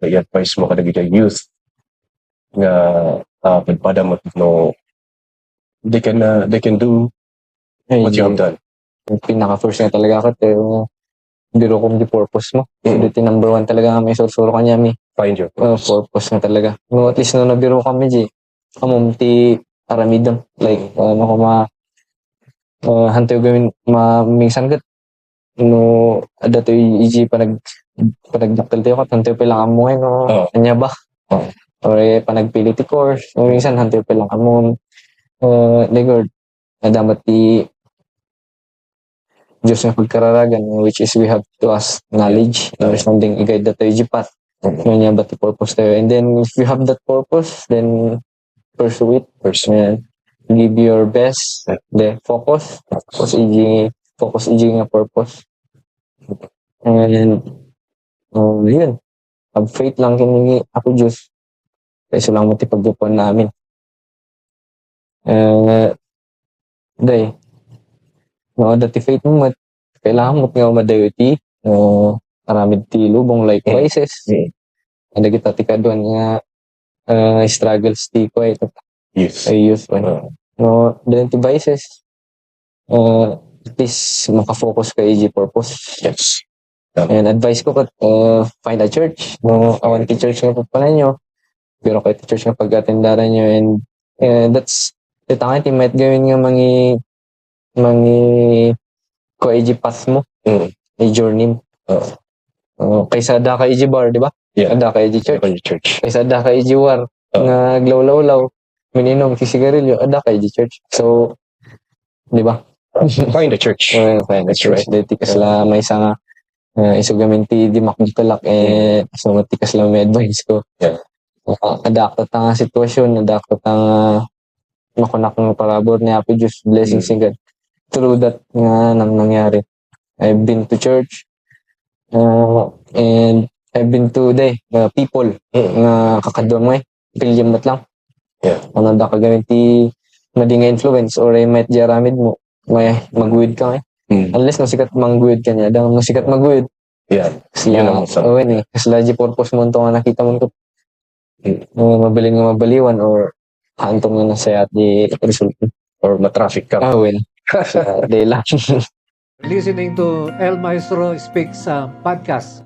i-advise mo kada gid youth nga pagpada mo no they can do what you have done. Yung pinaka-first nga talaga ako biro kong di purpose mo. So, dito number 1 talaga nga may susuro kanya mi. Find your purpose. Purpose nga talaga. No, at least no nabiro kami di. Kamom ti aramidon. Like, ko hantoy gawin minsan gat. No, ada to iji panagdaktal tayo kat hantoy pa lang amo ngayon. No, kanya ba? Or panagpili ti course. No, minsan hantoy pa lang amo. Ligod. Nadamat ti Diyos nga pagkararagan, which is we have to ask knowledge, understanding, i-guide that tayo jipat. Ngayon ba ti purpose tayo? And then, if you have that purpose, then pursue it. Give your best. Then, focus nga purpose. And, yun. Have faith lang kini ako Diyos. Kaysa lang mo ti pagdupuan namin. Day. No, dati faith mo kailangan mo nga madayo ti aramid ti lubong like vices. Ada kita ti kadwan nga struggles ti ko ito. Youth. No, then ti vices. At least maka-focus ka iji purpose. Yes. And advice ko find a church. No, awan ti church nga pupunan nyo. Pero kayo ti church nga pag-atendaran nyo and that's tangan ti might gawin nga mangi ko iji path mo. I-journey mo. Kaysa da ka iji bar, di ba? Yeah. Da ka iji church. Kaysa da ka iji war. Nga glaw-law-law. Mininom, kisigarilyo. Da ka iji church. So, di ba? Find a church. Find a church. Dati kasla may isa nga isugamin ti di makdutulak so mati kasla may advice ko. Yeah. Adakta nga sitwasyon. Adakta nga makunak ng parabor ni Apo Diyos. Blessings in God. Through that nga nangyari. I've been to church and I've been to people nga kakadwa mo pilyamat lang. Yeah. Ano da ka gamit ti mading influence or might jaramid mo may magwid ka unless no sikat mangguid ka niya dang no sikat magwid. Yeah. Kasla di purpose mo ito nga nakita mo ko mabaliwan or hantong na nasaya di result or matraffic ka. Day lang. Listening to El Maestro Speaks podcast.